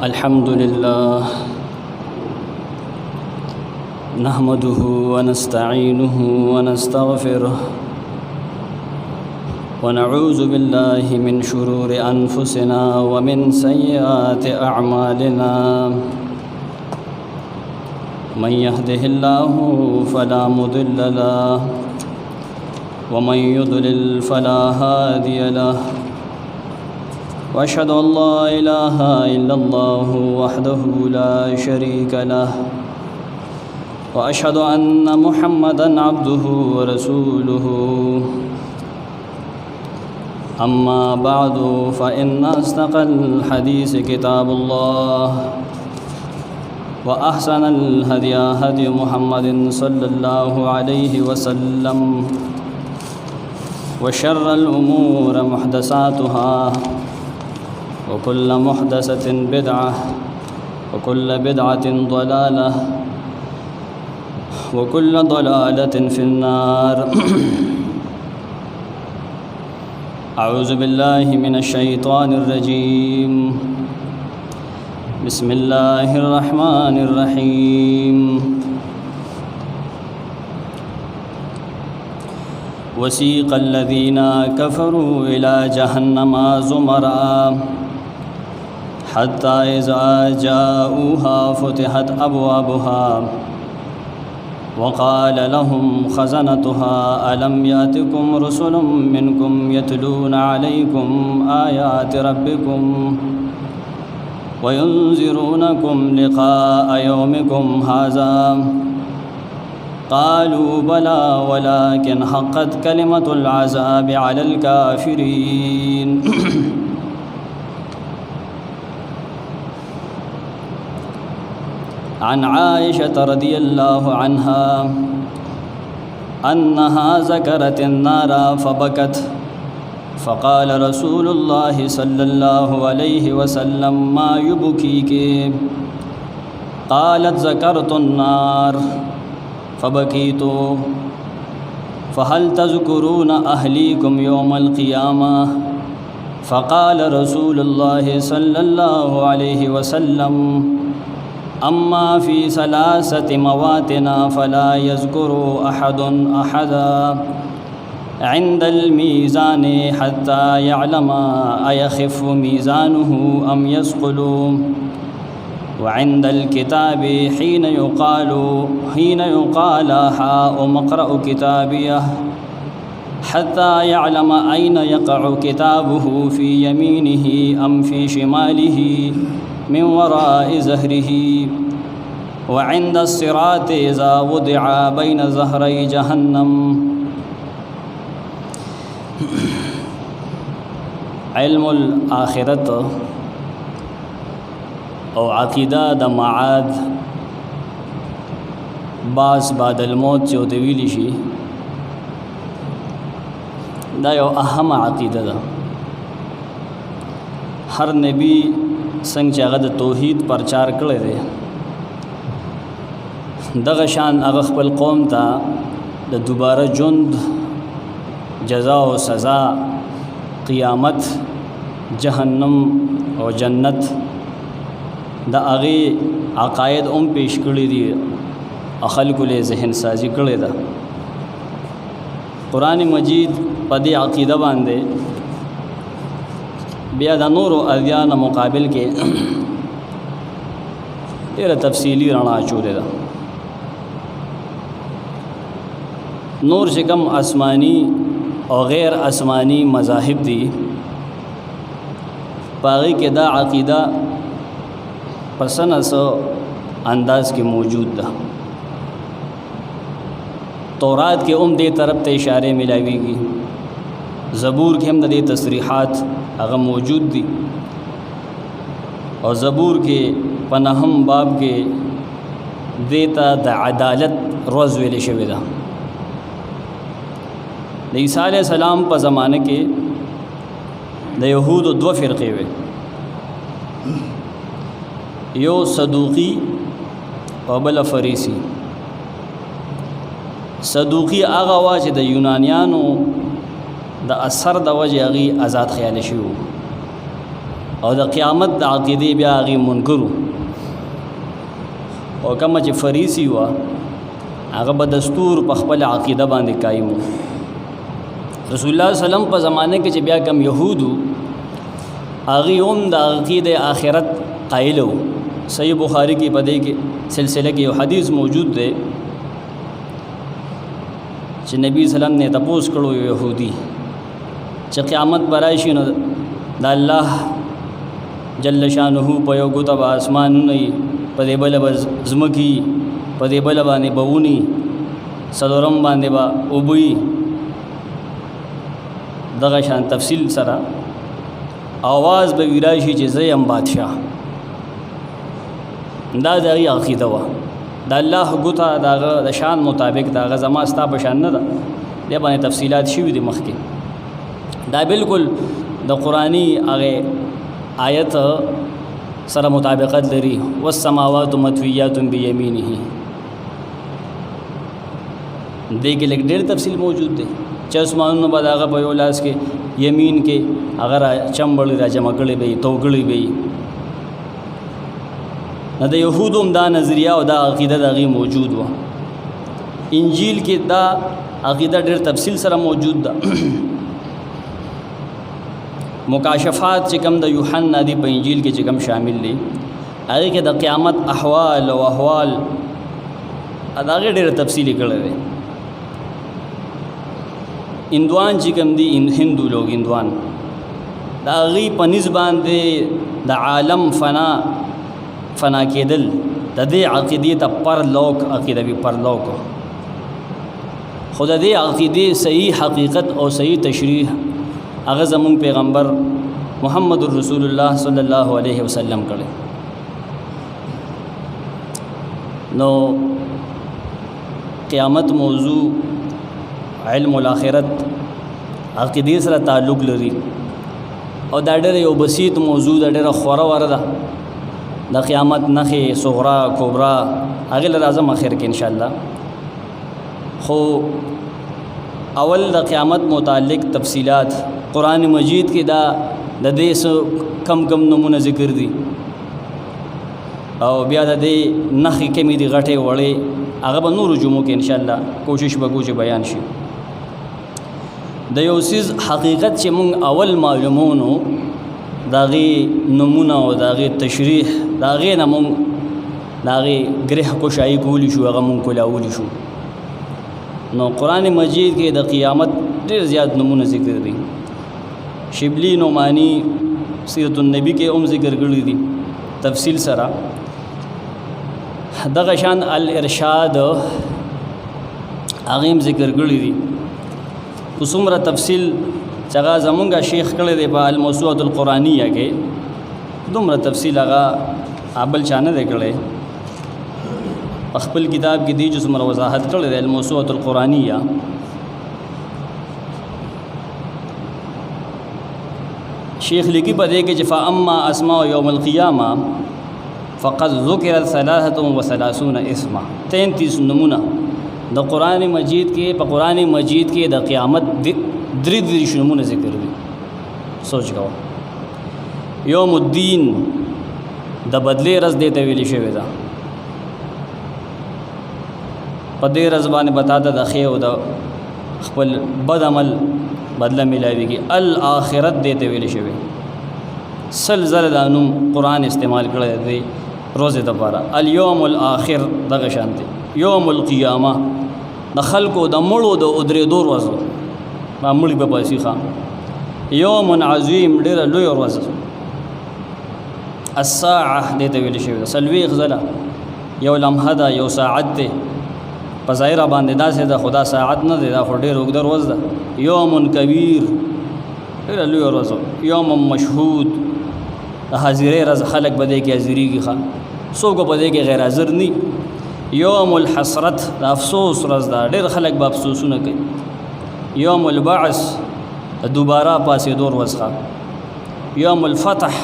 الحمد لله نحمده ونستعينه ونستغفره ونعوذ بالله من شرور أنفسنا ومن سيئات أعمالنا من يهده الله فلا مضل له ومن يضلل فلا هادي له وأشهد أن لا إله إلا الله وحده لا شريك له وأشهد أن محمدًا عبده ورسوله أما بعد فإن أصدق الحديث كتاب الله وأحسن الهدي هدي محمد صلى الله عليه وسلم وشر الأمور محدثاتها وكل محدثة بدعة وكل بدعة ضلالة وكل ضلالة في النار أعوذ بالله من الشيطان الرجيم بسم الله الرحمن الرحيم وسيق الذين كفروا إلى جهنم زمرًا حتى إذا جاءوها فتحت أبوابها وقال لهم خزنتها ألم يأتكم رسل منكم يتلون عليكم آيات ربكم وينذرونكم لقاء يومكم هذا قالوا بلى ولكن حقت كلمة العذاب على الكافرين عن عائشة رضي الله عنها أنها ذكرت النار فبكت فقال رسول الله صلى الله عليه وسلم ما يبكيك؟ قالت ذكرت النار فبكيت فهل تذكرون أهليكم يوم القيامة؟ فقال رسول الله صلى الله عليه وسلم أما في ثلاثة مواتنا فلا يذكر أحد أحدا عند الميزان حتى يعلم أيخف ميزانه أم يثقل وعند الكتاب حين يقال هاؤم اقرء كتابيه حتى يعلم أين يقع كتابه في يمينه أم في شماله من وراء ظهره وعند الصراط إذا وضع بين ظهري جهنم. علم الآخرت او عقیدہ د معاد باس بعد الموت چې ورته ویلی شي دا یو اهم عقیده ده. هر نبی څنګه چې هغه د توحید پرچار کړی دی دغه شان هغه خپل قوم ته د دوباره ژوند جزا او سزا قیامت جهنم او جنت د هغې عقاید پیش کړي دي خلکو له ذهن سازي کړې ده. قرآن مجید په دې عقیده باندې بیا د نورو ادیان مقابل کې ډېره تفصیلي رڼا اچولې ده. نور چې کوم آسمانی او غیر آسمانی مذاهب دي په هغې کې دا عقیده په سنسو انداز کې موجود ده. تورات کې دې طرف ته اشارې ملاويږي، زبور کې هم د دې تصریحات هغه موجود دي او زبور کې په 9 باب کې دیتا د عدالت روز ویل شوی ده. د عیسی علیه السلام په زمانه کې د یهودو 2 فرقې وې، یو صدوقی او بل فریسی. صدوقی هغه وا چې د یونانیانو د اثر د وجه هغه آزاد خیال شي او د قیامت د عقیدې بیا هغې منکرو او کومه چې فریسی وه هغه به دستور په خپل عقیده باندې قایم و. رسول الله وسلم په زمانه کې چې بیا کم یهودو هغې هم د عقیده آخرت قایل و. صحیح بخاری کې په دې کې سلسله کې یو حدیث موجود دی چې نبی سلام نے تپوس کړو یهودي چې قیامت به راشي نو د الله جل شانه په یو ګوته به اسمانونه وي، په دې بله به ځمکې، په دې بله باندې به ونې، څلورم باندې به اوبه وي. دغه شان تفصیل سره آواز به وي راشي چې زه یم بادشاه. دا د هغې عقیده وه. د الله ګوته د هغه د شان مطابق د هغه زما ستا په شان نه ده. دې باندې تفصیلات شوي دي مخکې. دا بالکل د قرآني هغې آیت سره مطابقت لري. والسماوات مطویات بیمینه. دې کې لږ ډېر تفصیل موجود دی چې اسمانونه به د هغه په یو لاس کې یمین کې هغه را چمبړې را جمع کړې به وي، توګړې به وي. نو د یهودو هم دا نظریه او دا عقیده د هغې موجود وه. انجیل کې دا عقیده ډېر تفصیل سره موجود ده. مکاشفات چې کوم د یوحنا دی په انجیل کې چې کوم شامل دي هغې کې د قیامت احوال او احوال د هغې ډېره تفصیلي کړی دی. هندوان چې کوم دي هندو لوگ هندوان د هغې په نسبت باندې د عالم فنا کېدل د دې عقیدې ته پرلوک عقیده وي. پرلوک خو د دې عقیدې صحیح حقیقت او صحیح تشریح هغه زمونږ پیغمبر محمد رسول الله صلی الله علیه وسلم کړی. نو قیامت موضوع علم الاخرت عقیدې سره تعلق لري او دا ډېر یو بسیط موضوع ده، ډېره خوره وره ده. د قیامت نښې صغرا کبرا هغې له راځم اخر کې انشاءالله. خو اول د قیامت متعلق تفصیلات قرآن مجید کې دا د دې کم نمونه ذکر دي او بیا د دې نښې کمې دي غټې وړې، هغه به نورو جمعو کې انشاءالله کوشش به کوو چې بیان شي. د یو څیز حقیقت چې مونږ اول معلومونو د هغې نمونه او د هغې تشریح د هغې نه مونږ د هغې ګرح کوشایي کولی شو، هغه مونږ کولاولی شو. نو قرآن مجید کې د قیامت ډېر زیات نمونه ذکر دي. شبلی نعمانی سیرت النبی کې هم ذکر کړي دي تفصیل سره. دغه شان الارشاد هغه هم ذکر کړي دي. خو څومره تفصیل چې هغه زمونږ شیخ کړی دی په الموسوعة القرآنیه کې، دومره تفصیل هغه بل چا نه دی کړی. په خپل کتاب کې دی چې څومره وضاحت کړی دی الموسوعة القرآنیه. شیخ لیکي په دې کې چې فاما اسماء یوم القیامه فقد ذکرت 33 اسما. 33 نمونه د قرآن مجید کې په قرآن مجید کې د قیامت 33 نمونه ذکر دي. سوچ کوه. یوم الدین د بدلې ورځ دې ته ویل شوی ده. په دې ورځ باندې بتاته د ښې او د خپل بد عمل بدله ملاویږي. الاخرت دې ته ویل شوی. سلزله د نوم قرآن استعمال کړی دی روزې دپاره. الیوم الاخر دغه شان دی. یوم القیامه د خلکو د مړو د ادرېدو ورځ، مړي به باسي ښه. یوم عظیم ډېره لویه ورځ. الساعه دې ته ویل شوی ده. څلوېښت ځله یو لمحه ده، یو ساعت دی. په ظاهره باندې داسې ده، خدا ساعت نه دی، دا خو ډېر اوږده ورځ ده. یوم کبیر ډېره لویه ورځ. یوم مشهود د حاضرۍ ورځ، خلک به دې کې حاضرېږي ښه، څوک به دې کې غیر حاضر ني. یوم الحسرت د افسوس ورځ ده، ډېر خلک به افسوسونه کوي. یوم البعث د دوباره پاسېدو ورځ ښه. یوم الفتح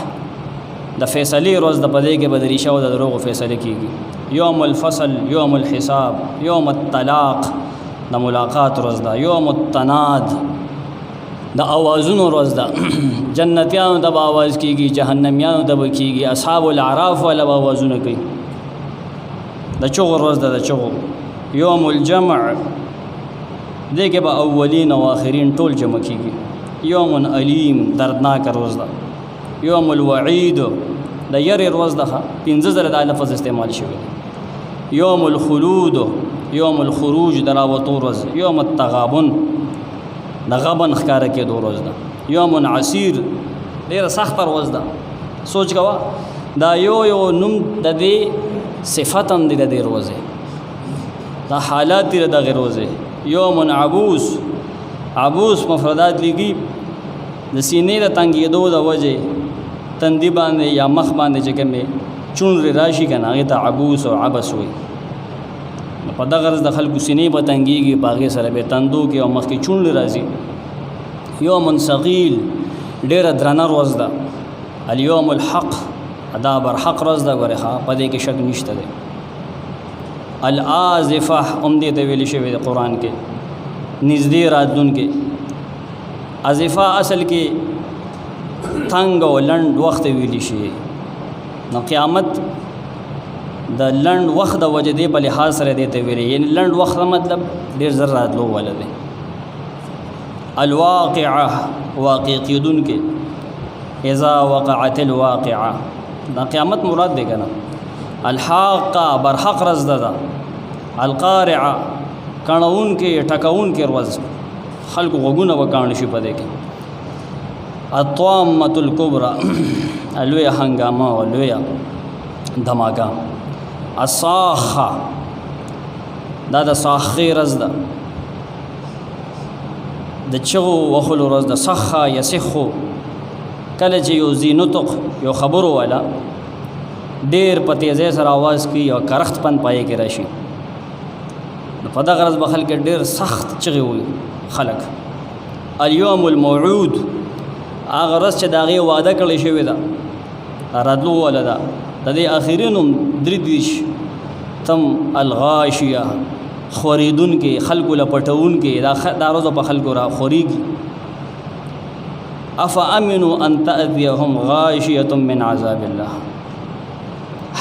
د فیصلې ورځ ده، په دې کې به د ریشه او د دروغو فیصله کېږي. یوم الفصل، یوم الحساب، یوم الطلاق د ملاقات ورځ ده. یوم التناد د اوازونو ورځ ده. جنتیانو ته به آواز کېږي، جهنمیانو ته به کېږي، اصحاب الاعراف والا به آوازونه کوي. د چغو ورځ ده، د چغو. یوم الجمع دې کې به اولین او آخرین ټول جمع کېږي. یوم علیم دردناک ورځ ده. یوم الوعید د یرې ورځ ده. 15 ځله دا لفظ استعمال شوی دی. یوم الخلود، یوم الخروج د راوتو ورځ. یوم التغابن د غبن ښکاره کېدو ورځ ده. یوم عسیر ډېره سخته ورځ ده. سوچ کوه دا یو نوم د دې صفت هم دی د دې ورځې، دا حالات دي د دغې ورځې. یوم عبوس، عبوس مفردات لیکي د سینې د تنګېدو د وجې تندي باندې یا مخ باندې چې کومې چونډې راشي که نه هغې ته عبوس او عبس وایي. په دغه ورځ د خلکو سینې به تنګېږي، په هغې سره به تندو کې او مخ کې چونډې راځي. یوم ثقیل ډېره درنه ورځ ده. الیوم الحق دا برحق ورځ ده. ګورې ښه په دې کې شک نشته دی. الآزفه هم دې ته ویلې شوی دی قرآن کې، نږدې راتلونکې. ازفه اصل کې تنګ او لنډ وخت ویلی شي. نو قیامت د لنډ وخت د وجې دې په لحاظ سره دې ته ویلې، یعنې لنډ وخت مطلب ډېر زر راتلو والا دی. الواقعه واقع کېدونکې. اذا وقعت الواقعه دا قیامت مراد دی که نه. الحاقه برحق ورځ ده. القارعه کڼونکې ټکونکې ورځ، خلکو غوږونه به کاڼ شي په دې کې. الطامة الکبرى لویه هنګامه او لویه دماکه. الصاخه دا د صاخې ورځ ده، د چغو وهلو ورځ ده. صخه یصخو کله چې یو ذی نطق یو خبرو والا ډېر په تیزۍ سره آواز کوي او کرخت پن پای کې راشي، نو په دغه ورځ به خلک ډېر سخت چغې وایي خلک. الیوم الموعود هغه ورځ چې د هغې وعده کړې شوې ده راتلو والا ده. د دې آخري نوم 23 تم الغاشیه خورېدونکې، خلکو له پټوونکې. دا ورځ په خلکو را خورېږي. افامنوا ان تأتيهم غاشیة من عذاب الله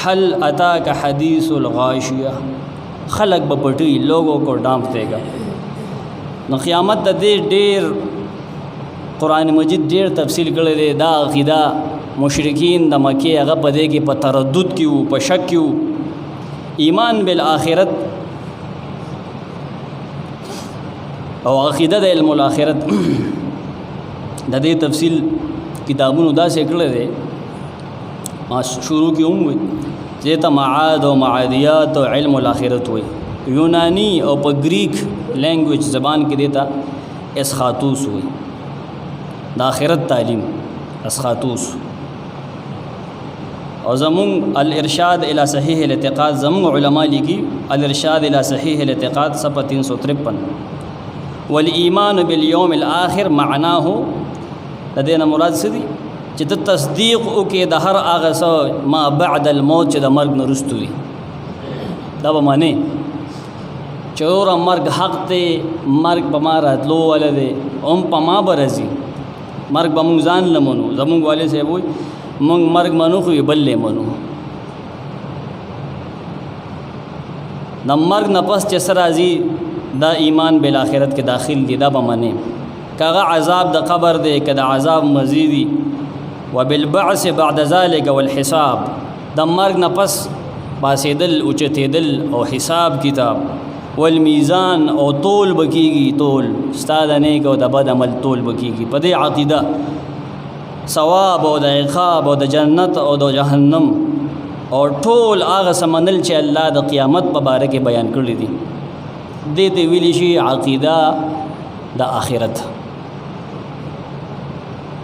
هل اتاک حدیث الغاشیه. خلق به پټي، لوگوں کو ڈانپ دے گا. نو قیامت د دې ډېر قرآن مجید ډېر تفصیل کړی دی. دا عقیده مشرکین د مکې هغه په دې کې په تردد کې وو، په شک کې وو. ایمان بالآخرت او عقیده د علم الآخرت د دې تفصیل کتابونو داسې کړی دی. ما شروع کې هم وایي چې ته معاد او معادیات او علم الآخرت وایي. یونانی او په گریک لینګویج زبان کې دیتا اسخاتوس وایي. د آخرت تعلیم اسخاتوس. او زمون الارشاد الى صحیح الاعتقاد زمون علماء لیکي الارشاد الى صحیح الاعتقاد صفحه 353. والایمان بالیوم الاخر معناه د دې نه مراد څه دي چې د تصدیق وکړې د هر هغه څه ما بعد الموت چې د مرګ نه وروسته وي. دا به معنی چې اوره مرګ حق دی، مرګ به ما راتلو والا دی، هم په ما به راځي. مرګ به مونږ ځان نه منو. زمونږ والد صاحب وایي مونږ مرګ منو خو بل نه منو. د مرګ نه پس چې څه راځي دا ایمان بالآخرت کې داخل دی. دا به منې که هغه عذاب د قبر دی که د عذاب مزیدي. وبالبعث بعد ذلك والحساب د مرګ نه پس پاسېدل، اوچتېدل او حساب کتاب. والمیزان او تول بکیږي، تول ستا د نیک او د بد عمل تول بکیږي. په دې عقیده ثواب او د عقاب او د جنت او د جهنم او ټول هغه سمنل چې الله د قیامت په باره کې بیان کړی دي دې ته ویلی شي عقیده د آخرت.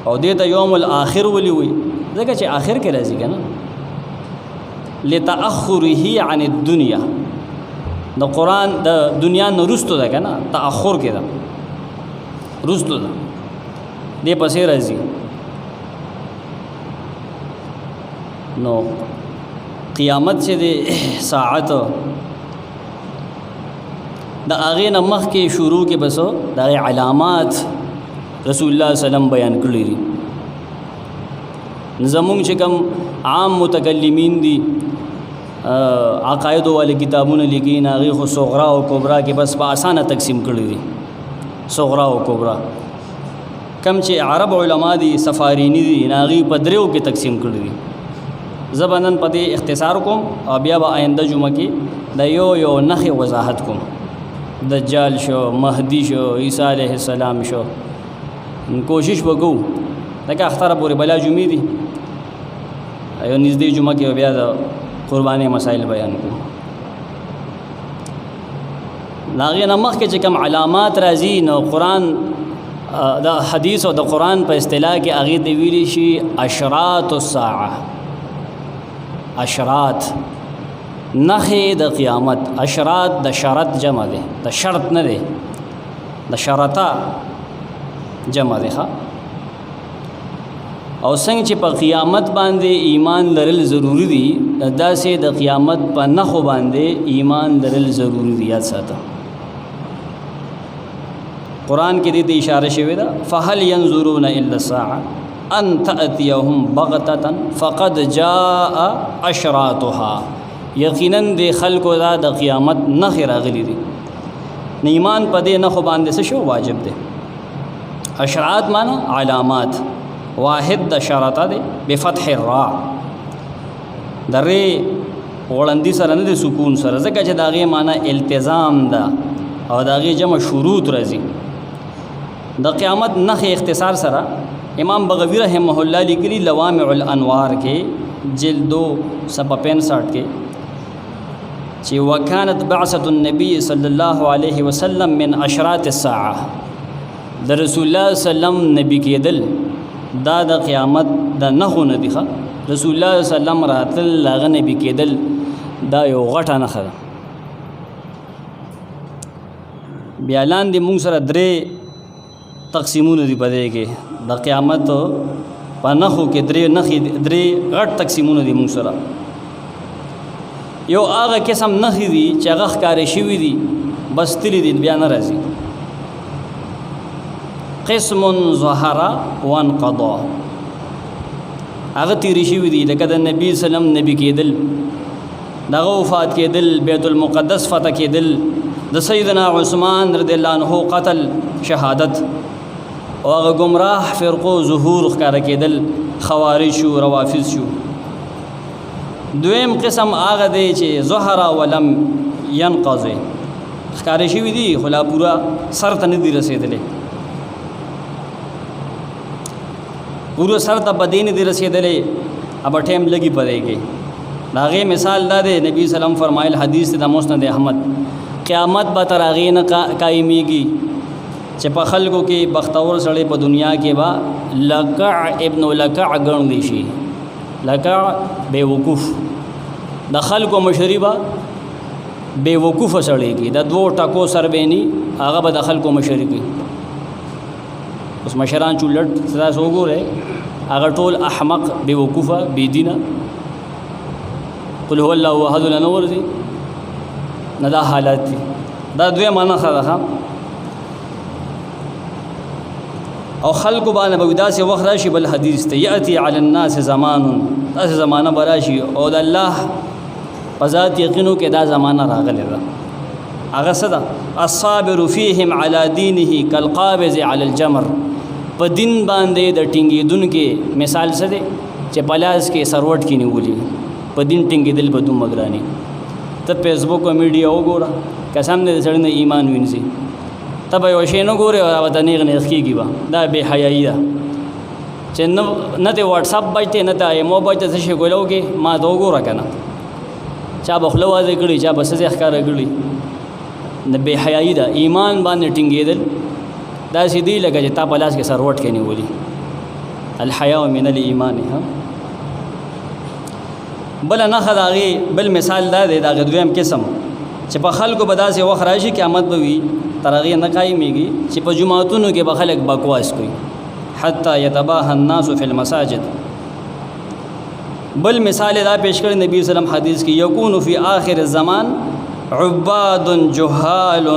او دې ته یوم الاخر ولي وي ځکه چې آخر کې راځي که نه لتأخره عن الدنیا. د قرآن د دنیا نه وروستو ده که نه، تأخر کې ده، وروستو ده، دې پسې راځي. نو قیامت چې د ساعت د هغې نه مخکې شروع کې بسو د هغې علامات رسول الله سلام بیان کړی دي. زمونږ چې کوم عام متکلمین دي عقاید والے کتابونه لیکي هغه خو صغرا او کبرا کې بس په اسانه تقسیم کړی دي. صغرا او کبرا کم چې عرب علما دي سفارینی دي هغه په دریو کې تقسیم کړی دي. زبانن په دې اختصار کوم او بیا به آینده جمعه کې د یو نخې وضاحت کوم. دجال شو، مهدی شو، عیسی علیه السلام شو. کوشش وکړو لکه اختره پورې بلا جمعې دي یو نږدې جمعه کې بیا د قرباني مسائل بیان کوم. هغې نه مخکې چې کوم علامات راځي نو قرآن د حدیث او د قرآن په اصطلاح کې هغې ته ویلی شي اشراط الساعه. اشراط نخې د قیامت. اشراط د شرط جمع دی، د شرط نه دی، د شرطه جمع دی. او څنګه چې په قیامت باندې ایمان لرل ضروری دي داسې د قیامت په نخو باندې ایمان لرل ضروری دي. یاد ساته قرآن کې دې ته اشاره شوې ده فهل ينظرون الا الساعه ان تأتيهم بغتة فقد جاء اشراطها. یقینا د خلکو دا د قیامت نخې راغلي دي. ایمان په دې نخو باندې څه شو واجب دی. اشراط معنی علامات. واحد د شرطه دی بفتح الراء. د ری وړاندې سره نه د سکون سره ځکه چې د هغې معنی التزام ده او د هغې جمع شروط راځي. د قیامت نخې اختصار سره امام بغوی رحمه الله لیکلي لوامع الانوار کې جلد 265 کې چې وکانت بعثة النبي صلی الله علیه وسلم من اشراط الساعه. د رسول الله سلام نبی کېدل دا د قیامت د نخو نه دي. رسول الله سلام راتل هغه نبی کېدل دا یو غټه نښه ده. بیا لاندې موږ سره درې تقسیمونه دي په دې کې د قیامت په نخو کې درې غټ تقسیمونه دي موږ سره. یو هغه قسم نخې دي چې هغه ښکارې شوي دي بس تلي دي بیا نه راځي. قسم ظهر وانقضى هغه تیری شوي دي لکه د نبی سلام نبی کېدل، دغه وفات کېدل، بیت المقدس فتح کېدل، د سیدنا عثمان رضی الله عنه قتل شهادت او هغه گمراه فرقو ظهور ښکاره کېدل، خوارج شو، روافض شو. دویم قسم هغه دی چې ظهر ولم ينقضي ښکاره شوي دي خو لا پوره سر ته نه دي رسېدلی، پورو سر ته په دې نه دي رسېدلی، اب ټیم لګي په دې کې. د هغې مثال دا دی نبي سلام فرمایل حدیث د مسند احمد قیامت به تر هغې نه قایمیږي چې په خلکو کې بختور سړی په دنیا کې به لکع ابن لکع ګڼلی شي. لکع بیوقوف د خلکو مشري به بیوقوفه سړی کی د دوو ټکو سربینی هغه به د خلکو مشري کوي. اوس مشران چولټ تاسو وګورئ هغه ټول احمق بیوقوفه بېدینه قل هو الله احد نه ورځي نه دا حالات دي. دا دویمه نښه ده او خلکو باندې به داسې وخت راشي بل حدیث ته یأتي علی الناس زمان داسې زمانه به راشي او د الله په ذات یقینو کې دا زمانه راغلی ده. هغه څه ده الصابر فیهم علی دینه کالقابض علی الجمر. په دین باندې د ټینګېدونکي مثال څه دی چې په لاس کې سروټ کې نیولي په دین ټینګېدل به دومره ګراني. ته فیسبوک او میډیا وګوره قسم دې د سړي نه ایمان وینځي ته به یو شی نه ګورې او ورته نیغ نیغ کېږي به دا بې حیایي ده چې نه ته واټساپ بچ دی نه ته ایمو بچ دی څه شی ګولو کې ما ته وګوره که نه چا به خوله واضح کړي چا به ښځې ښکاره کړي نه بې حیایي ده. ایمان باندې ټینګېدل داسې دی لکه چې تا په لاس کې سروټ کې نیولي. الحیاء من الایمان. بله نښه د هغې بل مثال دا دی د هغې دویم قسم چې په خلکو به داسې وخت راشي قیامت به وي تر هغې نه قایمېږي چې په جوماتونو کې به خلک بکواس کوي حتی یتباهى الناس فی المساجد. بل مثال دا پیش کړی نبی وسلم حدیث کې یکون فی آخر الزمان عباد جهال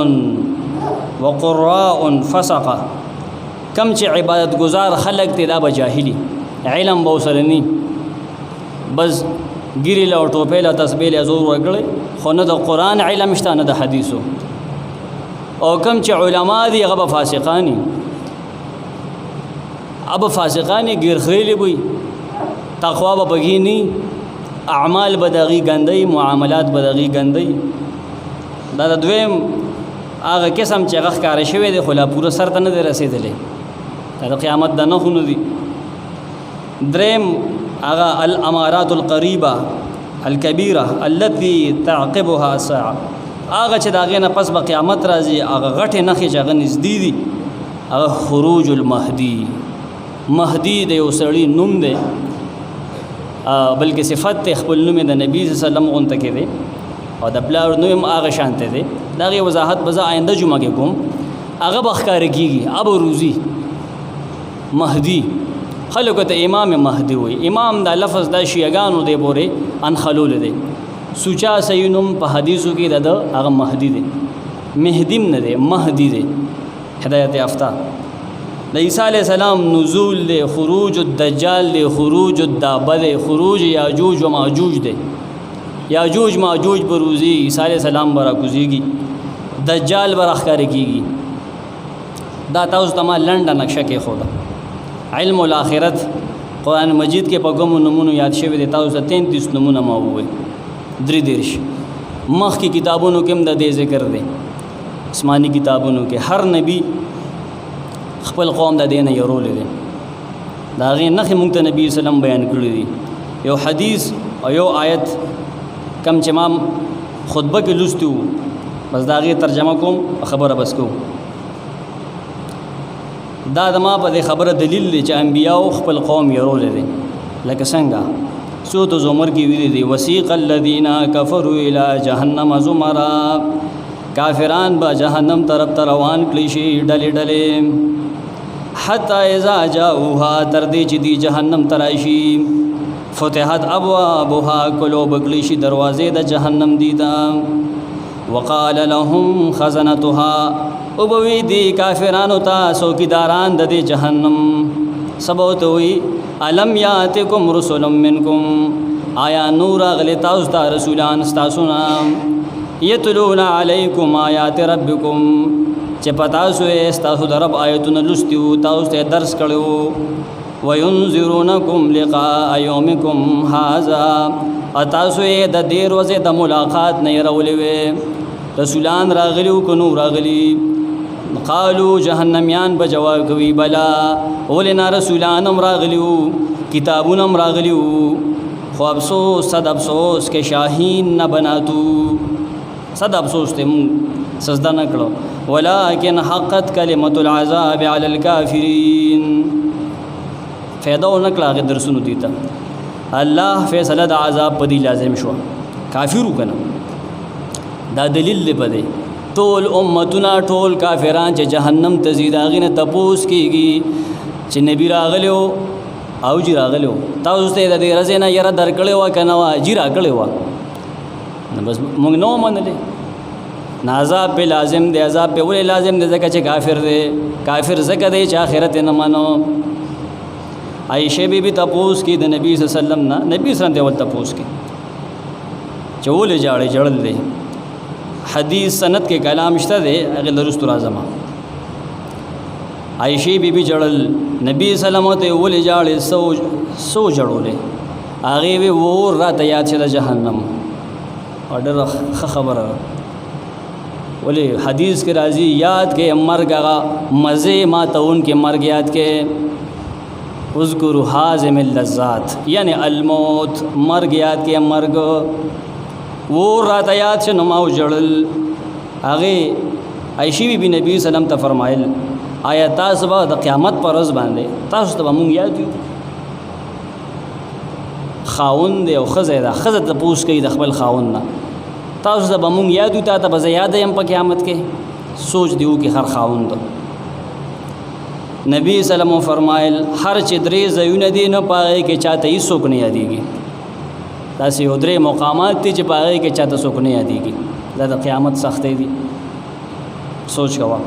وقراء فسقه کم چې عبادت گزار خلق ته دا به جاهلی علم به ورسره ني بس ګیرې له او ټوپۍ له تسبیح له زور ورکړی خو نه د قرآن علم شته نه د حدیثو او کم چې علما دي هغه به فاسقانی اب فاسقانی ګیرخریلی وي تقوا به پکې ني اعمال به دغې ګندی معاملات به دغې ګندی دا د دویم هغه قسم چې هغه ښکاره شوی دی خو لا پوره سر ته نه دی رسېدلی دا د قیامت د نښونه دي دریم هغه الامارات القریبه الکبیره التي تعقبها الساعه هغه چې د هغې نه پس به قیامت راځي هغه غټې نښې چې هغه نږدې دي هغه خروج المهدي مهدي د یو سړي نوم دی بلکې صفت خپل نوم د نبی صلی الله علیه وسلم غونته کې دی او د پلار نوم هغه شانته دی د هغې وضاحت به زه آینده جمعه کې کوم هغه به ښکاره کېږي اب روزي مهدي خلکو ته امام مهدي وي امام دا لفظ دا شیعګانو دی پورې انخلول دی سوچا صحیح نوم په حدیثو کې د هغه مهدي دی مهدیم نه دی مهدي دی هدایت یافته د عیسی علیه السلام نزول دی خروج الدجال دی خروج الدابه دی خروج یاجوج و ماجوج دی یاجوج ماجوج به روزي عیسی علیه السلام به راکوزېږي دجال به راښکاره کېږي دا تاسو ته ما لنډه نقشه کېښوده علم الاخرت قرآن مجید کې په کومو نومونو یاد شوي دي تاسو ته 33 نومونه ما ووایي 33 مخکې کتابونو کې هم د دې ذکر دی آسماني کتابونو کې هر نبی خپل قوم د دې نه یرولی دی د هغې نښې موږ ته نبي وسلم بیان کړي دي یو حدیث او یو آیت کم چې ما خطبه کې لوستی وو بس د هغې ترجمه کوم خبره بس کوم دا د ما په دې خبره دلیل دی چې انبیاو خپل قوم یرولی دی لکه څنګه سورة زمر کې ویلي دي وسیق الذین کفروا الی جهنم زمرا کافران به جهنم طرف ته روان کړي شي ډلې ډلې حتی اذا جاؤها تر دې چې دی جهنم ته راشي فتحت ابوابها کلو بکړي شي دروازې د جهنم دي ته وقال لهم خزنتها او بوي دي کافرانو ته څوکیداران د دې جهنم سبوت وي الم یاتکم رسل منکم آیا نور اغلی تاسو ته رسولان ستاسو نام یتلون علیکم آیات ربکم چې پتاسو ستاسو د رب آیتونه لوستي وو تاسو ته درس کړو وینذرونکم لقاء یومکم هذا تاسو د دې ورځې د ملاقات نه یرولې وې رسولان راغلی او کو نور راغلی قالو جهنميان به جواب کوي بلا ولنا رسولان هم راغلیو کتابون هم راغلیو خو افسوس صد افسوس کې شاهین نه بناتو صد افسوس ته مون سجده نه کړو ولکن حقت کلمت العذاب علی الکافرین فایده نه کړه درسونو دي ته الله فیصله د عذاب په دی لازم شو کافرو کنه دا دلیل دی په دی ټول امتونه ټول کافران چې جهنم ته ځي د هغې نه تپوس کېږي چې نبي راغلی او جي راغلی تاسو ته د دې ورځې نه یره درکړې وه که نه وه جي راکړې وه نو بس موږ نه ومنلې نه عذاب پې لازم دی عذاب پې ولې لازم دی ځکه چې کافر دی کافر ځکه دی چې آخرت یې نه منو عایشې بیبي تپوس کې د نبي صلی الله علیه وسلم نه نبي صلی الله علیه وسلم ول تپوس کې چې ولې جاړې جړل دی حدیث سند کې کلام شته دی هغه درست راځم عائشہ بیبي جړل نبی سلام ته ولې جاړې سو جړولې هغه وی ور راته یاد شه د جهنم اورډر خبره ولې حدیث کې راځي یاد کې مرګ هغه مزه ما ته ان کې مرګ یاد کې اذکر حازم اللذات یعنی الموت مرګ یاد کې مرګ ور راته یاد شه نو ما جړل هغه عائشہ بیبي نبی سلام ته فرمایل آیا تاسو به د قیامت پر ورځ باندې تاسو ته مونږ یاد یو خاوند او خزه ده خزه ته پوښ کوي د خپل خاوند نه تاسو ته مونږ یاد یو ته به یاد یم په قیامت کې سوچ دیو کې هر خاوند نبی سلام فرمایل هر چې درې زونه دي نه پاره کې چاته هیڅ څوک نه یادېږي داسې یو درې مقامات دي چې پاره کې چاته څوک نه یادېږي دا د قیامت سختې دي سوچ کوه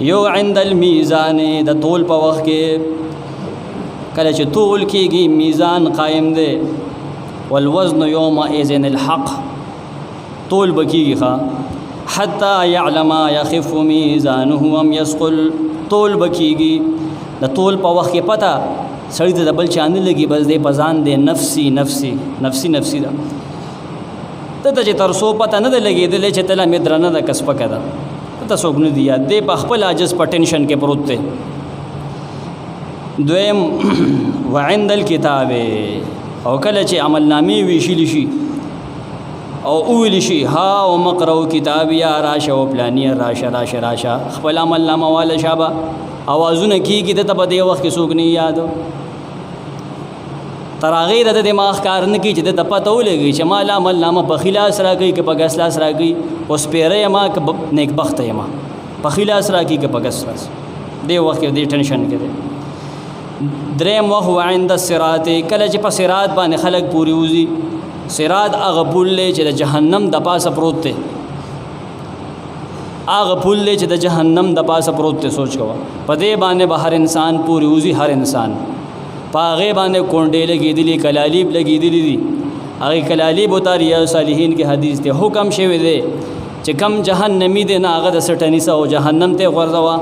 یو عند المیزان د طول په وخت کې کله چې طول کېږي میزان قائم دی والوزن یومئذ الحق طول بکیږي حتی یعلم یخف میزانه ام یثقل طول بکیږي د طول په وخت کې پته سړی ته د بل چا نه لګي بس دی په ځان دی نفسي نفسي نفسي نفسي ده ته چې تر څو پته نه ده لګېدلی چې تله مې درنه ده که سپکه ده ته څوک نه دي یاد دی په خپل عاجز په ټینشن کې پروت دی دویم وعند الکتاب او کله چې عملنامې ویشلی شي او اویلی شي ها او مقرو کتابیا راشه او پلانیه راشه خپل عملنامه والا شابه اوازونه کېږي د ته په دې وخت کې څوک نه یادو تر هغې د دماغ کار نه کوي چې د ته پته ولګي چې ما عملنامه په ښي لاس راکوي که په ګس لاس راکوي اوس پیره یم که نیکبخته یم په ښي لاس راکوي که په ګس لاس دې وخت کې دې ټینشن کې دی دریم وخت وعند الصراط کله چې په صراط باندې خلک پورې وځي صراط هغه پل دی چې د جهنم د پاسه پروت دی هغه پل دی چې د جهنم د پاسه پروت دی سوچ کوه په دې باندې به هر انسان پورې وځي هر انسان په هغې باندې کونډې لګېدلي کلالیب لګېدلي دي هغې کلالیب ورته ریاض صالحین کې حدیث دی حکم شوی دی چې کم جهنمی دی نه هغه د سټنیسه او جهنم ته غورځوه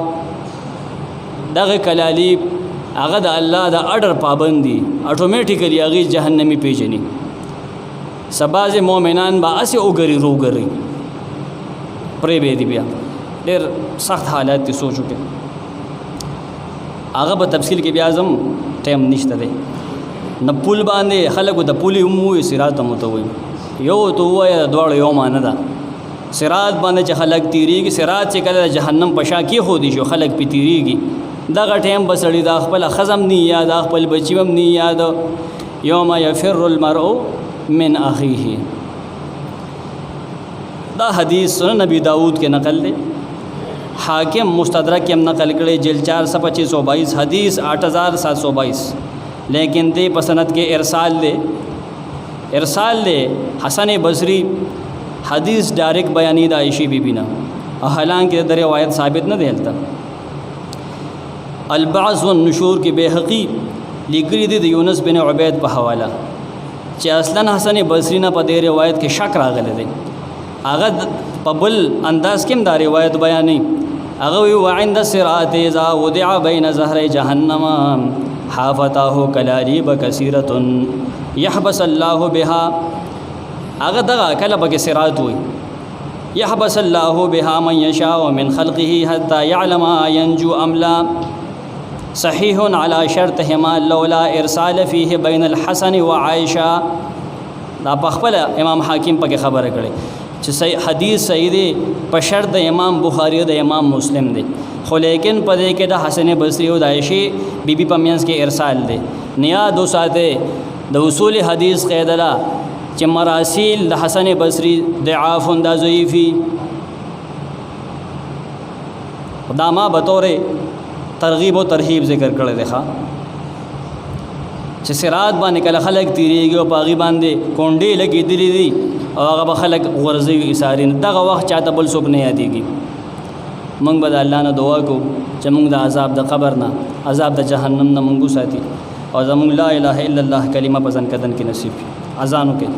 دغه کلالیب هغه د الله د اډر پابند دي اټومیټیکلی هغې جهنمی پیژني سباز مؤمنان به اسې وګري روګري پرې به دي بیا ډېر سخت حالات دي سوچ وکړئ هغه به تفصیل کې بیا اعظم ټایم نشته دی نه پل باندې خلکو د پولې هم ووایي صراط هم ورته وایي یو ته ووایه د دواړو یو معنی ده صراط باندې چې خلک تیریږي صراط چې کله د جهنم په شا کېښودي شو خلک پې تیریږي دغه ټایم به سړي دا خپله ښځه هم نه یاد خپل بچي هم نه یاد یوم یفر المرء من اخیه دا حدیث سنن نبی داود کے نقل دے حاکم مستدرک کے نقل کرے جلد 4/2522 حدیث 8722 لیکن دے پسند کے ارسال دے حسن بصری حدیث ڈائریکٹ بیانی دا عائشہ بی بی نا حالانکہ در روایت ثابت نہ دیلتا البعث والنشور کی بحقی لکلی دی یونس بن عبید په حوالہ چې اصلا حسن بصری نه په دې روایت کې شک راغلی دی هغه په بل انداز کې دا روایت بیانې هغه وی وعند الصراط اذا وضع بين ظهري جهنم حافتاه كلاليب كثيره يحبس الله بها هغه دغه کله به صراط وي يحبس الله بها من يشاء من خلقه حتى يعلم ينجو ام لا صحیح على شرطهما لولا ارسال فيه بين الحسن وعائشه دا په خپل امام حاکم پکې خبره کړي چې صحیح حدیث صحیح دی په شرط د امام بخاری او د امام مسلم دی خو لیکن په دې کې د حسن بصری او د عائشہ بیبي په منځ کې ارسال دی نیا دو ساته د اصول حدیث قاعده ده چې مراسیل د حسن بصری ضعاف دا ضعیفی دا ما بطور ترغیب و ترهیب ذکر کړی دی چې صراط باندې کله خلک تیریږي او پاغي باندې کونډې لګېدلې دي او هغه به خلک غورځوي ایساري دغه وخت چاته بل څوک نه یادېږي موږ به د الله نه دعا کوو چې موږ د عذاب د قبر نه عذاب د جهنم نه موږ وساتي او زموږ لا اله الا الله کلمه په ځان کدن کې نصیب اذان وکړي